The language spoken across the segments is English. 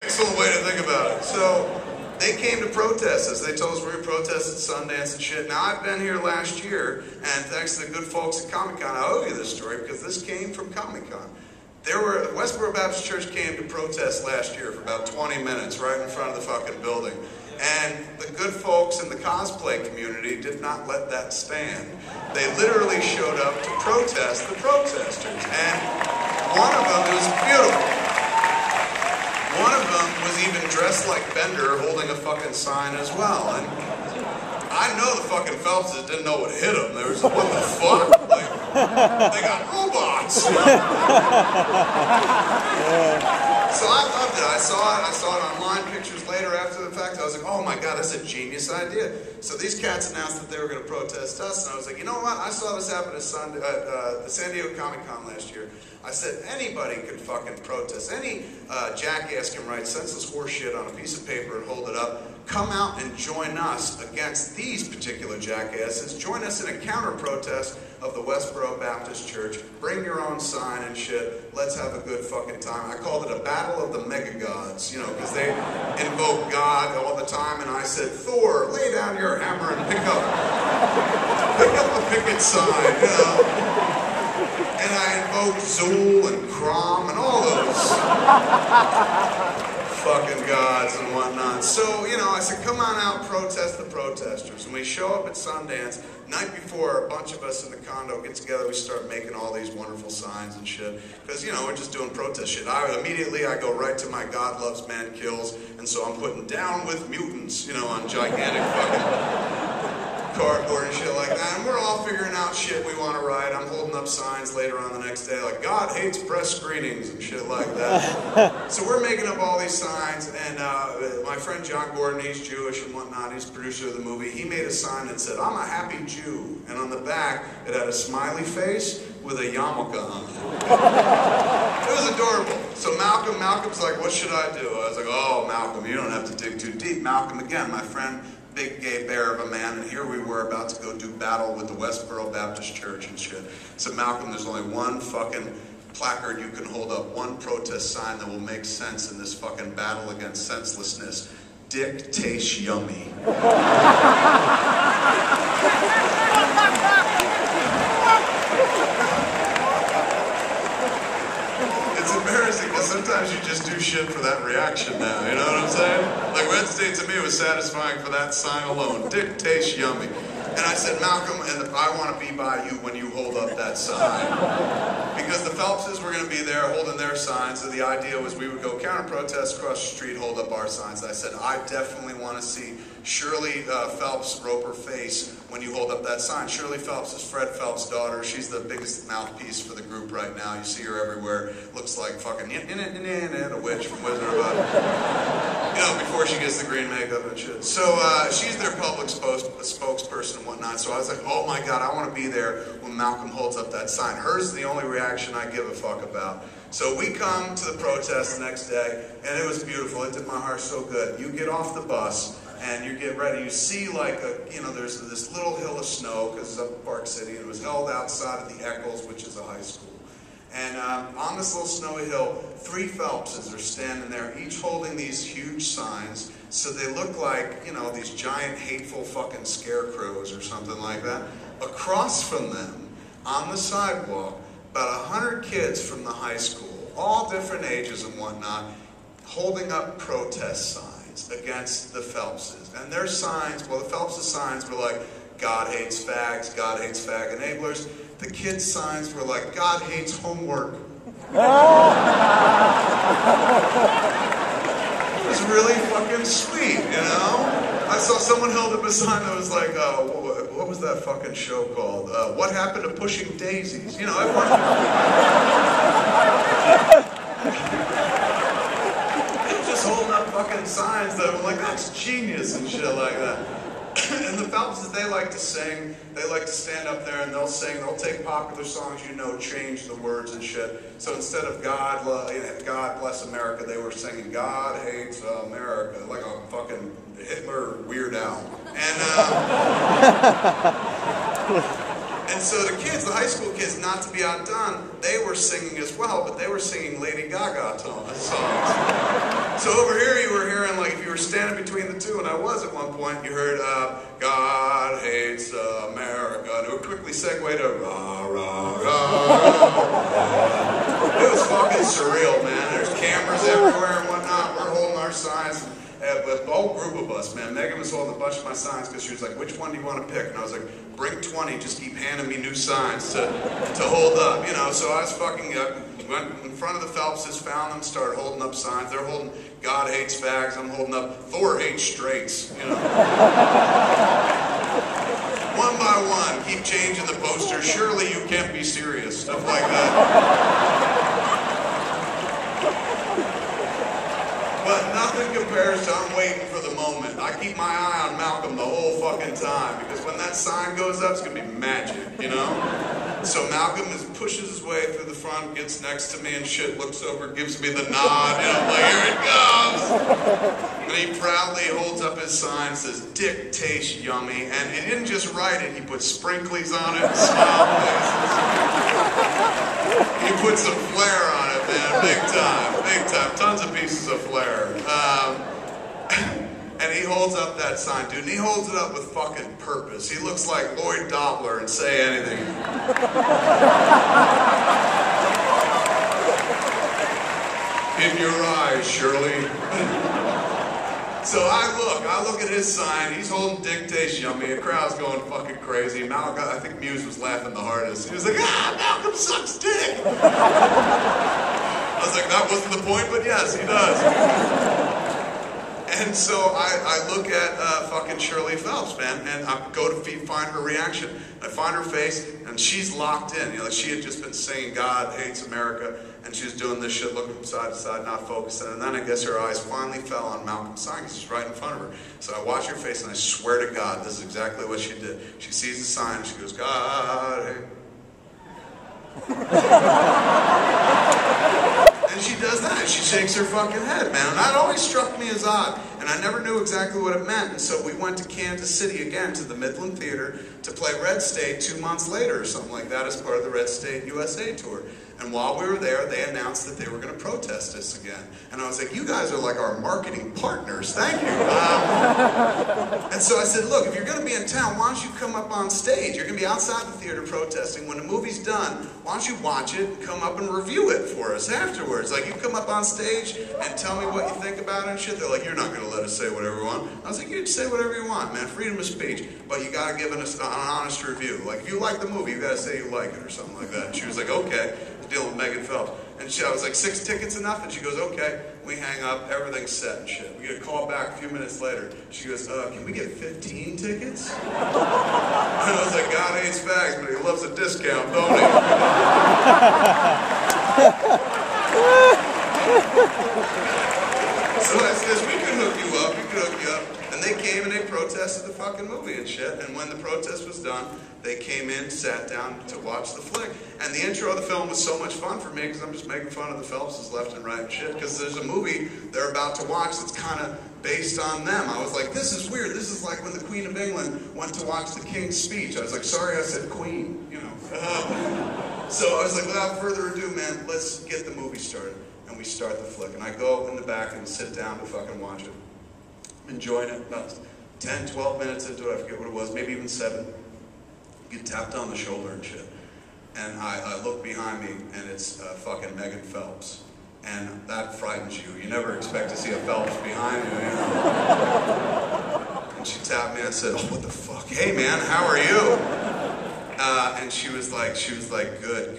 Excellent way to think about it. So they came to protest us. They told us we're going to protest at Sundance and shit. Now, I've been here last year, and thanks to the good folks at Comic-Con, I owe you this story because this came from Comic-Con. Westboro Baptist Church came to protest last year for about 20 minutes right in front of the fucking building. And the good folks in the cosplay community did not let that stand. They literally showed up to protest the protesters. And one of them, it was beautiful. One of them was even dressed like Bender holding a fucking sign as well. And I know the fucking Phelpses didn't know what hit them. They were just like, what the fuck? Like, they got robots. So I loved it. I saw it online pictures later after the fact. I was like, oh my God, that's a genius idea. So these cats announced that they were going to protest us, and I was like, you know what? I saw this happen at the San Diego Comic-Con last year. I said, anybody can fucking protest. Any jackass can write senseless horse shit on a piece of paper and hold it up. Come out and join us against these particular jackasses. Join us in a counter-protest of the Westboro Baptist Church. Bring your own sign and shit. Let's have a good fucking time. I called it a battle of the mega gods, you know, because they invoke God all the time. And I said, Thor, lay down your hammer and pick up a picket sign, you know. And I invoked Zool and Crom and all those fucking gods and whatnot. So, you know, I said, come on out, protest the protesters. And we show up at Sundance. Night before, a bunch of us in the condo get together. We start making all these wonderful signs and shit. Because, you know, we're just doing protest shit. Immediately, I go right to my God Loves Man Kills. And so I'm putting Down with Mutants, you know, on gigantic fucking cardboard and shit like that. And we're all figuring out shit we want to write. I'm holding up signs later on the next day like, God hates press screenings and shit like that. So we're making up all these signs, and my friend John Gordon, he's Jewish and whatnot, he's the producer of the movie, he made a sign that said, I'm a happy Jew. And on the back, it had a smiley face with a yarmulke on it. It was adorable. So Malcolm's like, what should I do? I was like, oh, Malcolm, you don't have to dig too deep. Malcolm, again, my friend, big gay bear of a man, and here we were about to go do battle with the Westboro Baptist Church and shit. So Malcolm, there's only one fucking placard you can hold up, one protest sign that will make sense in this fucking battle against senselessness. Dick tastes yummy. It's embarrassing because sometimes you just do shit for that reaction now, you know what I'm saying? Like Wednesday to me was satisfying for that sign alone. Dick tastes yummy. And I said, Malcolm, and I want to be by you when you hold up that sign. Because the Phelpses were going to be there holding their signs, so the idea was we would go counter-protest across the street, hold up our signs. I said, I definitely want to see Shirley Phelps rope her face when you hold up that sign. Shirley Phelps is Fred Phelps' daughter. She's the biggest mouthpiece for the group right now. You see her everywhere. Looks like fucking a witch from Wizard of Oz. You know, before she gets the green makeup and shit. So she's their public spokesperson and whatnot. So I was like, oh my God, I want to be there when Malcolm holds up that sign. Hers is the only reaction I give a fuck about. So we come to the protest the next day, and it was beautiful. It did my heart so good. You get off the bus, and you get ready. You see like there's this little hill of snow, because it's up in Park City, and it was held outside of the Eccles, which is a high school. And on this little snowy hill, 3 Phelpses are standing there, each holding these huge signs. So they look like, you know, these giant hateful fucking scarecrows or something like that. Across from them, on the sidewalk, about 100 kids from the high school, all different ages and whatnot, holding up protest signs against the Phelpses. And their signs, well, the Phelpses' signs were like, God hates fags, God hates fag enablers. The kids' signs were like, God hates homework. It was really fucking sweet, you know? I saw someone held up a sign that was like, what was that fucking show called? What Happened to Pushing Daisies? You know, everyone... just holding up fucking signs that were like, that's genius and shit like that. And the Phelpses, they like to sing, they like to stand up there and they'll sing, they'll take popular songs, you know, change the words and shit. So instead of God Bless America, they were singing God Hates America, like a fucking Hitler Weird Al. And so the kids, the high school kids, not to be outdone, they were singing as well, but they were singing Lady Gaga songs. So over here you were hearing, like, if you were standing between the two, and I was at one point, you heard, God hates America, and it would quickly segue to rah, rah, rah, rah. It was fucking surreal, man. There's cameras everywhere and whatnot. We're holding our signs. With the whole group of us, man. Megan was holding a bunch of my signs because she was like, which one do you want to pick? And I was like, bring 20, just keep handing me new signs to hold up, you know. So I was fucking, went in front of the Phelpses, found them, started holding up signs. They're holding God hates fags, I'm holding up Thor hates straights, you know. One by one, keep changing the poster. Surely you can't be serious, stuff like that. But nothing compares to I'm waiting for the moment. I keep my eye on Malcolm the whole fucking time because when that sign goes up, it's gonna be magic, you know? So Malcolm pushes his way through the front, gets next to me and shit, looks over, gives me the nod, you know, like, here it comes! And he proudly holds up his sign, says, Dick tastes yummy, and he didn't just write it, he put sprinklies on it and smile faces. He put some flair on it, man, big time, tons of pieces of flair. And he holds up that sign, dude, and he holds it up with fucking purpose. He looks like Lloyd Dobler and Say Anything. In your eyes, Shirley. So I look at his sign, he's holding Dick Tastes Yummy, the crowd's going fucking crazy. Malcolm, I think Muse was laughing the hardest. He was like, Malcolm sucks dick! I was like, that wasn't the point, but yes, he does. And so I look at fucking Shirley Phelps, man, and I go to find her reaction. I find her face, and she's locked in. You know, like she had just been singing God Hates America, and she was doing this shit, looking from side to side, not focusing. And then I guess her eyes finally fell on Malcolm's sign, because he's right in front of her. So I watch her face, and I swear to God, this is exactly what she did. She sees the sign, and she goes, God hate. And she does that. She shakes her fucking head, man. And that always struck me as odd. And I never knew exactly what it meant. And so we went to Kansas City again, to the Midland Theater, to play Red State 2 months later or something like that as part of the Red State USA tour. And while we were there, they announced that they were going to protest us again. And I was like, you guys are like our marketing partners. Thank you. And so I said, look, if you're going to be in town, why don't you come up on stage? You're going to be outside the theater protesting. When the movie's done, why don't you watch it and come up and review it for us afterwards? Like, you come up on stage and tell me what you think about it and shit. They're like, you're not going to let us say whatever we want. I was like, you can say whatever you want, man. Freedom of speech. But you got to give us an honest review. Like, if you like the movie, you got to say you like it or something like that. And she was like, okay. Dealing with Megan Phelps. And I was like, 6 tickets enough? And she goes, okay. We hang up, everything's set and shit. We get a call back a few minutes later. She goes, can we get 15 tickets? And I was like, God hates fags, but he loves a discount, don't he? So I says, we can hook you up, And they came and they protested the fucking movie and shit. And when the protest was done, they came in, sat down to watch the flick. And the intro of the film was so much fun for me because I'm just making fun of the Phelpses left and right and shit. Because there's a movie they're about to watch that's kind of based on them. I was like, this is weird. This is like when the Queen of England went to watch the King's speech. I was like, sorry I said Queen, you know. So I was like, without further ado, man, let's get the movie started. And we start the flick. And I go in the back and sit down to fucking watch it. I'm enjoying it. About 10, 12 minutes into it, I forget what it was, maybe even 7. Get tapped on the shoulder and shit. And I look behind me, and it's fucking Megan Phelps. And that frightens you. You never expect to see a Phelps behind you, you know? And she tapped me, and I said, oh, what the fuck? Hey, man, how are you? And she was like, good.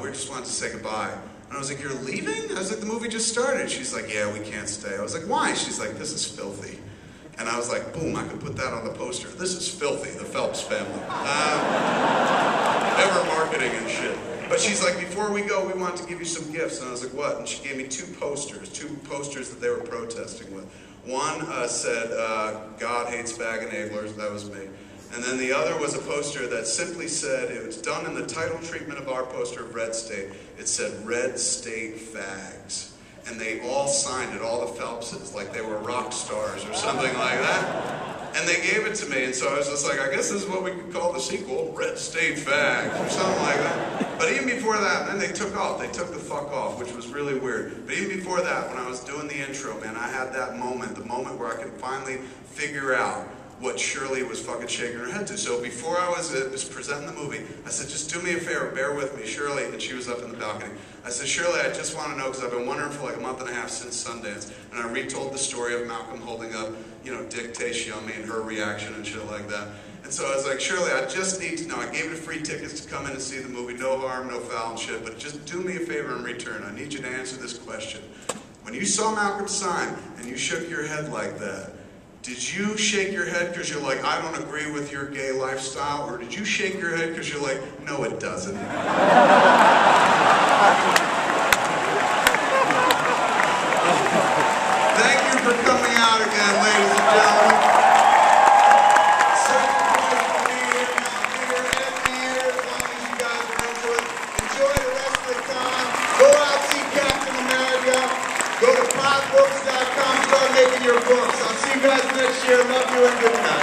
We just wanted to say goodbye. And I was like, you're leaving? I was like, the movie just started. She's like, yeah, we can't stay. I was like, why? She's like, this is filthy. And I was like, boom, I could put that on the poster. This is filthy, the Phelps family. Ever marketing and shit. But she's like, before we go, we want to give you some gifts. And I was like, what? And she gave me 2 posters that they were protesting with. One said, God hates fag enablers. That was me. And then the other was a poster that simply said, it was done in the title treatment of our poster of Red State. It said, Red State Fags. And they all signed it, all the Phelpses, like they were rock stars or something like that. And they gave it to me, and so I was just like, I guess this is what we could call the sequel, Red State Fags, or something like that. But even before that, then they took off. They took the fuck off, which was really weird. But even before that, when I was doing the intro, man, I had that moment, the moment where I could finally figure out what Shirley was fucking shaking her head to. So before I was presenting the movie, I said, just do me a favor, bear with me, Shirley, and she was up in the balcony. I said, Shirley, I just want to know, because I've been wondering for like a month and a half since Sundance, and I retold the story of Malcolm holding up, you know, Dick tastes yummy and her reaction and shit like that. And so I was like, Shirley, I just need to know, I gave you free tickets to come in and see the movie, no harm, no foul and shit, but just do me a favor in return. I need you to answer this question. When you saw Malcolm sign and you shook your head like that, did you shake your head because you're like, I don't agree with your gay lifestyle? Or did you shake your head because you're like, no, it doesn't? Thank you for coming out again, ladies and gentlemen. Such a pleasure to be here, not here, every year, as long as you guys are into it. Enjoy the rest of the time. Go out, see Captain America. Go to podbooks.com, start making your books. I'll see you guys next year. Love you and good night.